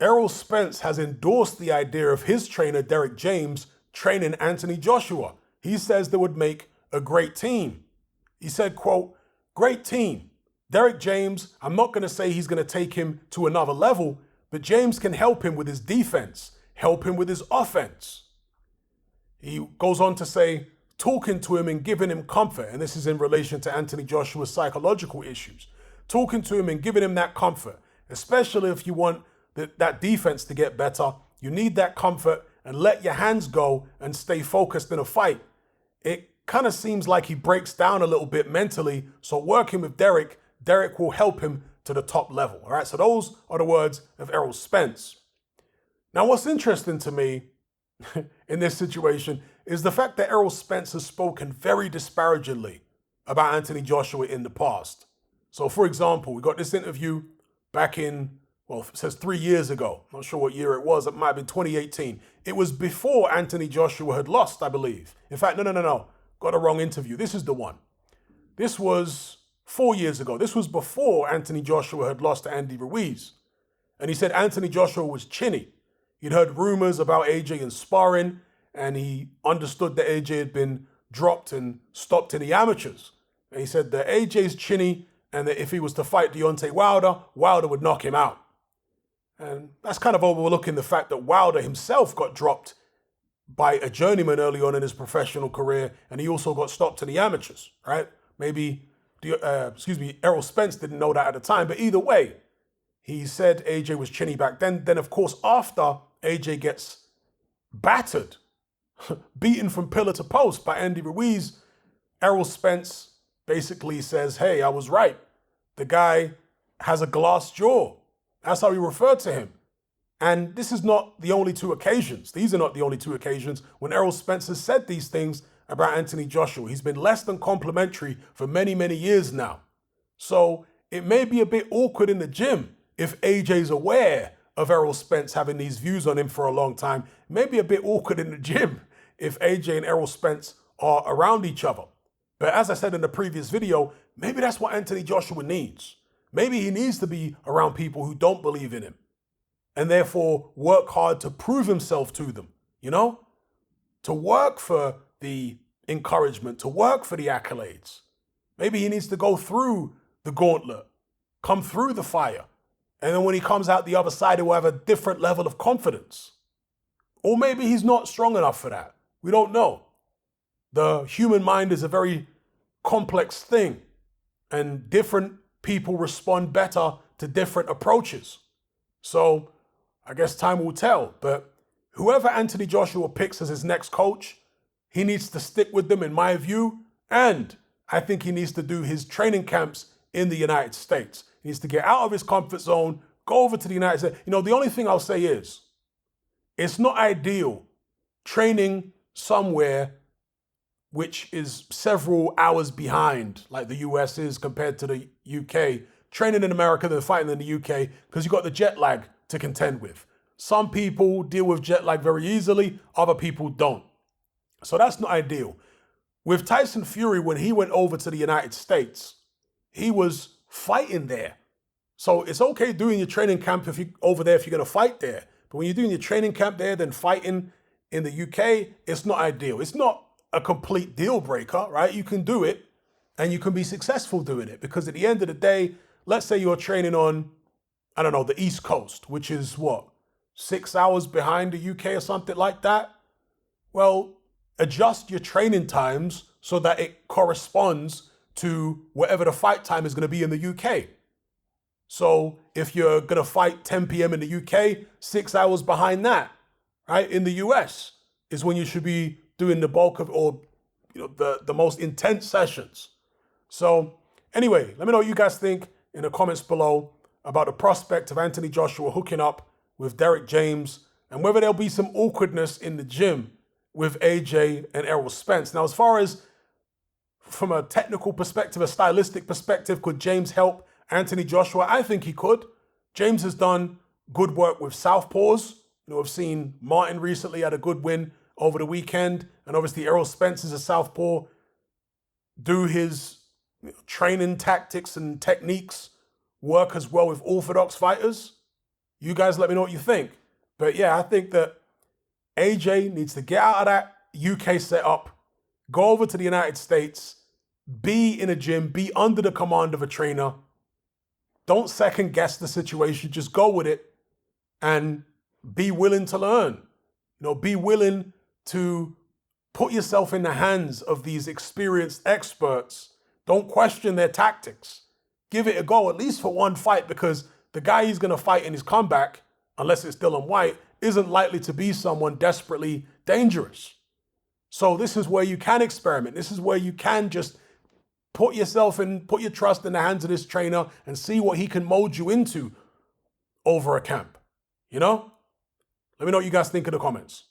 Errol Spence has endorsed the idea of his trainer, Derrick James, training Anthony Joshua. He says they would make a great team. He said, quote, "Great team. Derrick James, I'm not going to say he's going to take him to another level, but James can help him with his defense, help him with his offense." He goes on to say, talking to him and giving him comfort, and this is in relation to Anthony Joshua's psychological issues, talking to him and giving him that comfort, especially if you want that defense to get better, you need that comfort and let your hands go and stay focused in a fight. It kind of seems like he breaks down a little bit mentally, so working with Derrick will help him to the top level. All right, so those are the words of Errol Spence. Now, what's interesting to me in this situation is the fact that Errol Spence has spoken very disparagingly about Anthony Joshua in the past. So, for example, we got this interview back in, well, it says 3 years ago. Not sure what year it was. It might have been 2018. It was before Anthony Joshua had lost, I believe. In fact, no. Got a wrong interview. This is the one. This was 4 years ago. This was before Anthony Joshua had lost to Andy Ruiz. And he said Anthony Joshua was chinny. He'd heard rumors about AJ in sparring, and he understood that AJ had been dropped and stopped in the amateurs. And he said that AJ's chinny, and that if he was to fight Deontay Wilder, Wilder would knock him out. And that's kind of overlooking the fact that Wilder himself got dropped by a journeyman early on in his professional career, and he also got stopped in the amateurs, right? Maybe, Errol Spence didn't know that at the time, but either way, he said AJ was chinny back then. Then, of course, after AJ gets battered, beaten from pillar to post by Andy Ruiz, Errol Spence basically says, hey, I was right. The guy has a glass jaw. That's how he referred to him. And this is not the only two occasions. These are not the only two occasions when Errol Spence has said these things about Anthony Joshua. He's been less than complimentary for many, many years now. So it may be a bit awkward in the gym if AJ's aware of Errol Spence having these views on him for a long time. It may be a bit awkward in the gym if AJ and Errol Spence are around each other. But as I said in the previous video, maybe that's what Anthony Joshua needs. Maybe he needs to be around people who don't believe in him and therefore work hard to prove himself to them, to work for the encouragement, to work for the accolades. Maybe he needs to go through the gauntlet, come through the fire, and then when he comes out the other side, he will have a different level of confidence. Or maybe he's not strong enough for that. We don't know. The human mind is a very complex thing, and different people respond better to different approaches. So I guess time will tell, but whoever Anthony Joshua picks as his next coach, he needs to stick with them, in my view, and I think he needs to do his training camps in the United States. He needs to get out of his comfort zone, go over to the United States. The only thing I'll say is, it's not ideal training somewhere which is several hours behind, like the US is compared to the UK. Training in America than fighting in the UK, because you've got the jet lag to contend with. Some people deal with jet lag very easily, other people don't. So that's not ideal. With Tyson Fury, when he went over to the United States, he was fighting there. So it's okay doing your training camp over there if you're going to fight there. But when you're doing your training camp there, then fighting in the UK, it's not ideal. It's not a complete deal breaker, right? You can do it and you can be successful doing it, because at the end of the day, let's say you're training on, the East Coast, which is 6 hours behind the UK or something like that. Well, adjust your training times so that it corresponds to whatever the fight time is going to be in the UK. So if you're going to fight 10 p.m. in the UK, 6 hours behind that, right, in the US is when you should be doing the bulk of, or the most intense sessions. So anyway, let me know what you guys think in the comments below about the prospect of Anthony Joshua hooking up with Derrick James, and whether there'll be some awkwardness in the gym with AJ and Errol Spence. Now, as far as from a technical perspective, a stylistic perspective, could James help Anthony Joshua? I think he could. James has done good work with southpaws. I've seen Martin recently had a good win over the weekend, and obviously Errol Spence is a southpaw. Do his training tactics and techniques work as well with orthodox fighters? You guys let me know what you think. But yeah, I think that AJ needs to get out of that UK setup, go over to the United States, be in a gym, be under the command of a trainer. Don't second guess the situation. Just go with it and be willing to learn. Be willing to put yourself in the hands of these experienced experts. Don't question their tactics. Give it a go, at least for one fight, because the guy he's going to fight in his comeback, unless it's Dillian White, isn't likely to be someone desperately dangerous. So this is where you can experiment. This is where you can just put your trust in the hands of this trainer and see what he can mold you into over a camp. Let me know what you guys think in the comments.